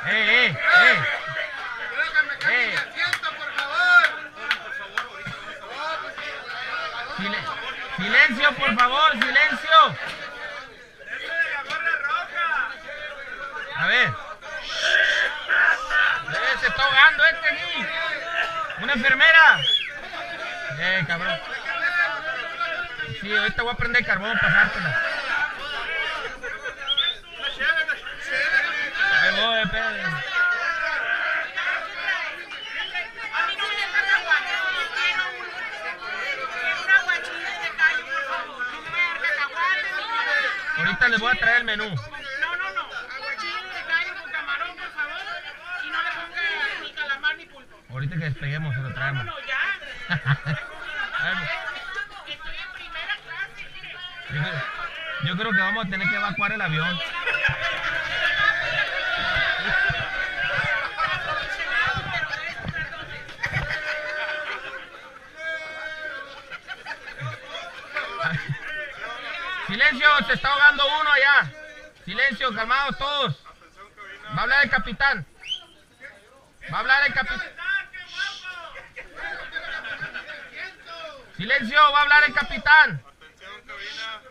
¡Eh! ¡Silencio, por favor! ¡Silencio! A ver. Se está ahogando este aquí. Una enfermera. Cabrón. Sí, ahorita voy a prender carbón para pasártela. Ahí voy, espérate. Ahorita les voy a traer el menú. No. Aguachile de callo con camarón, por favor. Y no le ponga ni calamar ni pulpo. Ahorita que despeguemos se lo traemos. No, ya. Estoy en primera clase. Yo creo que vamos a tener que evacuar el avión. Silencio, se está ahogando uno allá. Silencio, calmados todos. Va a hablar el capitán. Va a hablar el capitán. Silencio, va a hablar el capitán. Atención, cabina.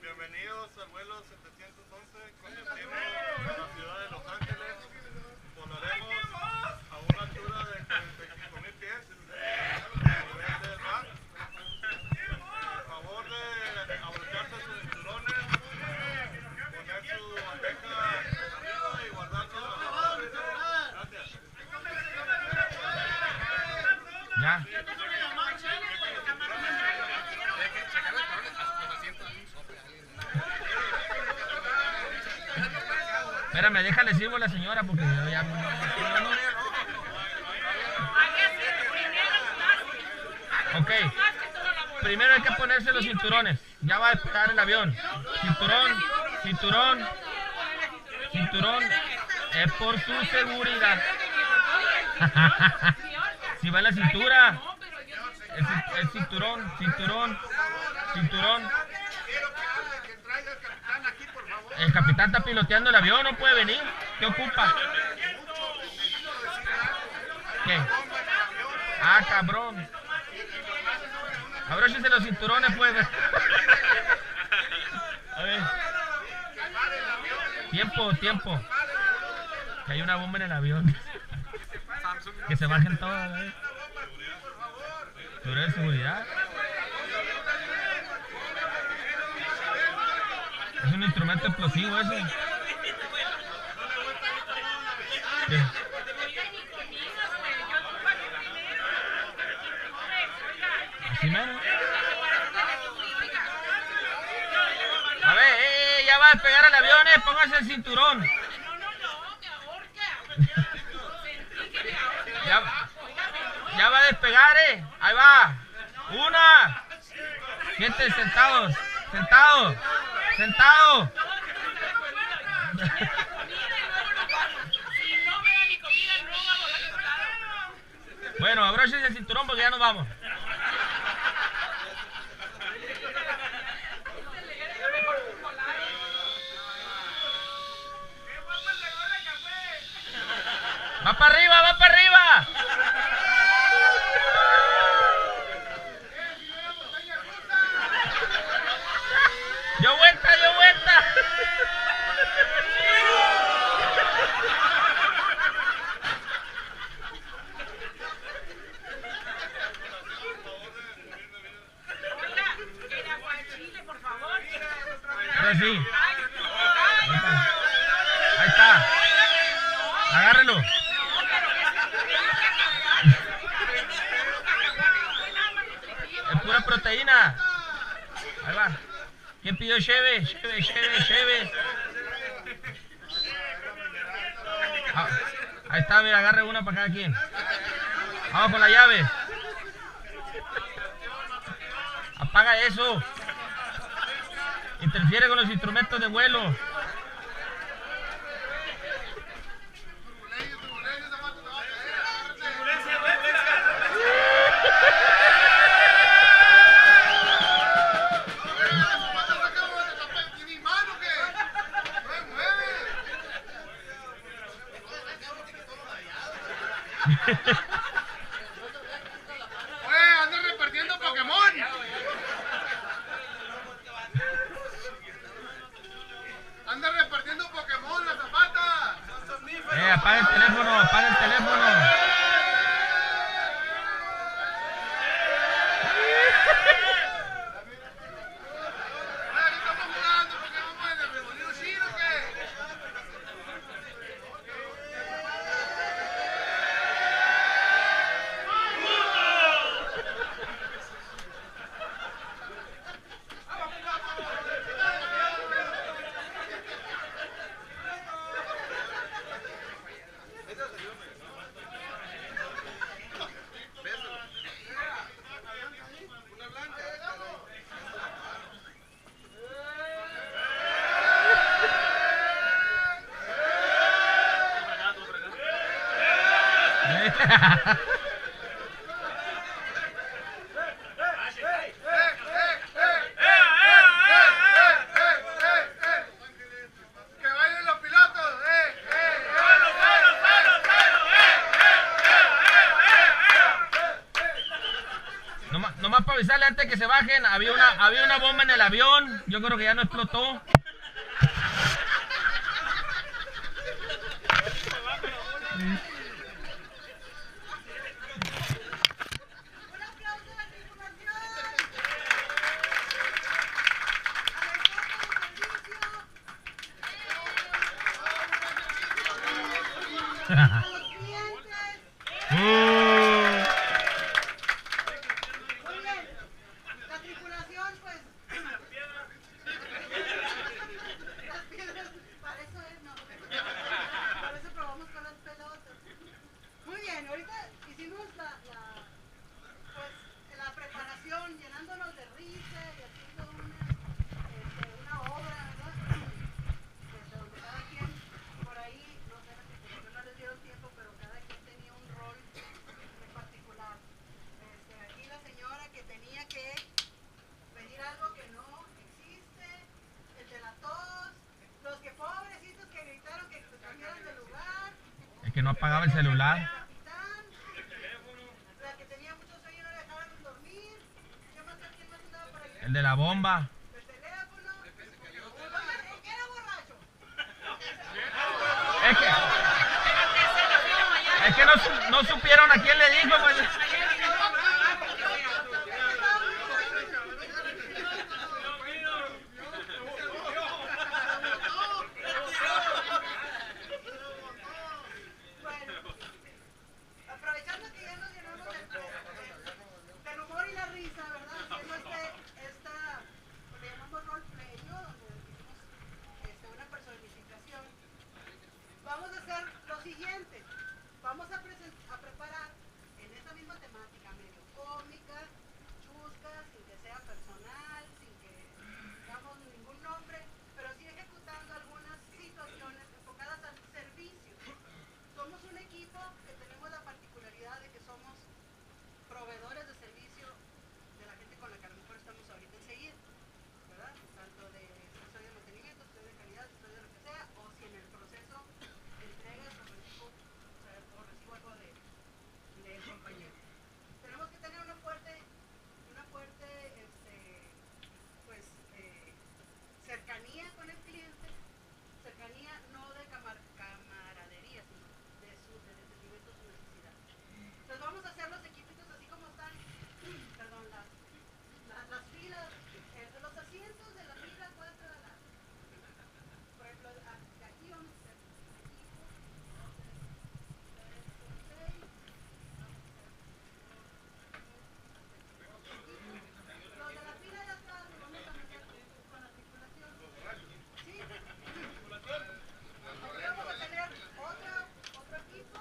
Bienvenidos al vuelo 711 con destino a la ciudad de Los Ángeles. Volaremos a una altura de 45,000 pies a nivel del mar. Por favor de abrocharse sus cinturones, poner su bandeja arriba y guardar sus maletas. Gracias. Ya. Espérame, déjale sirvo a la señora porque yo ya... Ok. Primero hay que ponerse los cinturones. Ya va a despegar el avión. Cinturón. Es por su seguridad. Si va en la cintura. El cinturón. El capitán está piloteando el avión, no puede venir. ¿Qué ocupa? ¿Qué? Ah, cabrón. Abróchense los cinturones, pues. A ver. Tiempo. Que hay una bomba en el avión. Que se bajen todas, ¿eh? Pero de seguridad. Es un instrumento explosivo ese. ¿Qué? Así menos. A ver, ya va a despegar el avión, póngase el cinturón. Que ahorca. Ya va a despegar, ahí va. Una. Gente, sentados. Bueno, abróchense el cinturón porque ya nos vamos. ¡Va para arriba! ¡Yo vuelta! El aguachile, por favor. Ahora sí. Ahí está. Agárrelo. Es pura proteína. Ahí va. ¿Quién pidió cheve? Cheve. Ah, ahí está, mira, agarre una para cada quien. Vamos con la llave. Apaga eso. Interfiere con los instrumentos de vuelo. Oye, andan repartiendo Pokémon. Andan repartiendo Pokémon, la zapata. Apaga el teléfono, apaga el teléfono. ¡Que bailen los pilotos! Nomás para avisarle antes de que se bajen, había una bomba en el avión. Yo creo que ya no explotó. Un aplauso a la tripulación. A los clientes. Muy bien. La tripulación, pues. Las piedras, para eso es, no. Por eso probamos con las pelotas. Muy bien, ahorita hicimos la preparación, llenándonos de risa y haciendo una obra, ¿verdad? Donde cada quien, por ahí, no sé, no les dieron tiempo, pero cada quien tenía un rol en particular. Aquí la señora que tenía que pedir algo que no existe, el de la tos, los que pobrecitos que gritaron que se cambiaran de lugar. El que no apagaba el celular. La que tenía mucho sueño y no le dejaban dormir. ¿Quién más andaba por ahí? El de la bomba. El teléfono. Era borracho. Es que no supieron a quién le dijo, pues. Bueno, aprovechando que ya nos llenamos del humor y la risa, ¿verdad? Haciendo lo que llamamos roleplay, ¿no? Donde hicimos una personificación. Vamos a hacer lo siguiente. Vamos a preparar en esa misma temática medio cómica, chusca, sin que sea personal, sin que digamos ningún nombre, pero sí ejecutando algunas situaciones enfocadas al servicio. Somos un equipo que tenemos la particularidad de que somos proveedores de servicio de la gente con la que a lo mejor estamos ahorita enseguida, ¿verdad? Tanto de si soy de mantenimiento, si soy de calidad, si soy de lo que sea, o si en el proceso entregas o recibo, algo del compañero. Tenemos que tener una fuerte cercanía con el cliente, cercanía no de camaradería, sino de entendimiento de su necesidad. Entonces vamos a hacer los equipitos así como están, perdón, las filas, los asientos de la fila 4 de adelante. Por ejemplo, aquí vamos a hacer equipo, 6. Los de la fila de atrás lo vamos a meter con la tripulación. ¿Sí? Aquí vamos a tener otro equipo.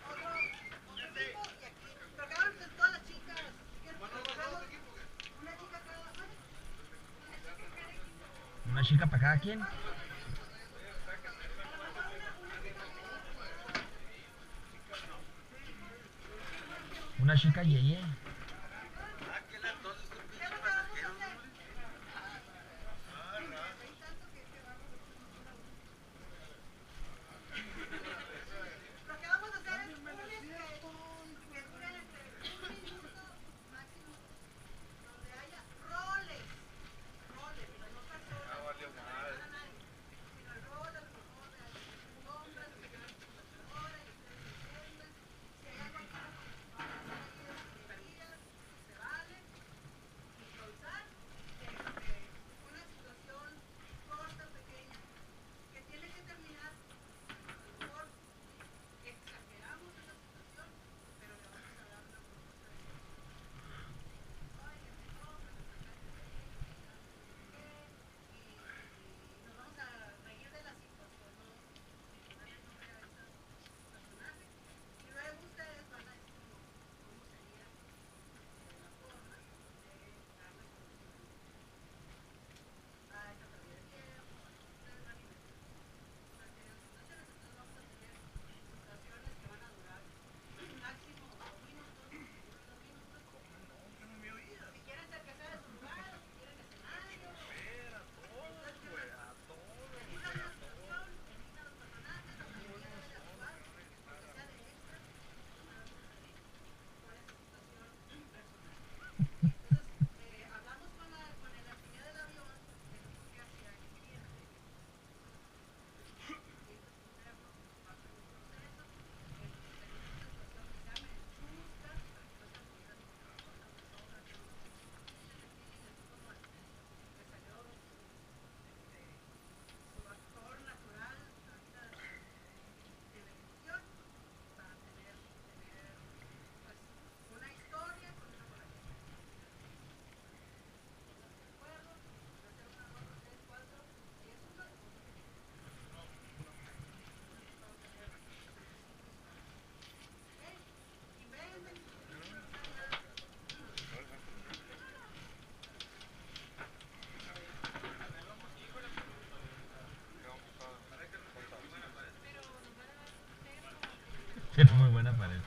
Otro equipo y aquí. Pero quedaron todas las chicas. Una chica cada uno. Una chica para cada quien. Una chica yeye. Lo que vamos a Tiene muy buena pared.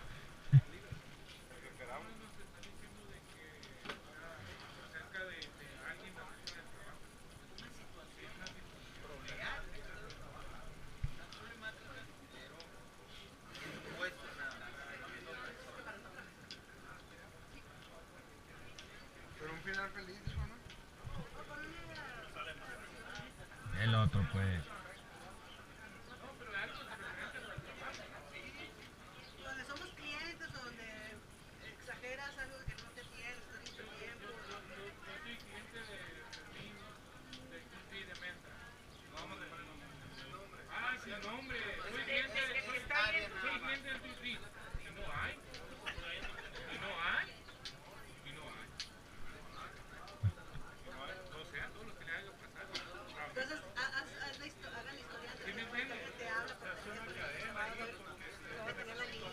Pero un final feliz, dijo, ¿no? El otro, pues. Donde somos clientes o donde exageras algo que no te tienes, no mucho tiempo. Entonces, hagan la historia de que te habla porque va a tener la línea.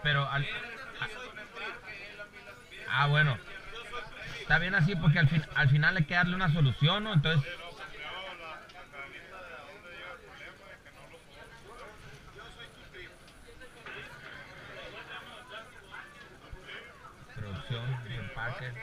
Pero bueno. Está bien así porque al final hay que darle una solución, ¿no? Entonces, producción, empaque.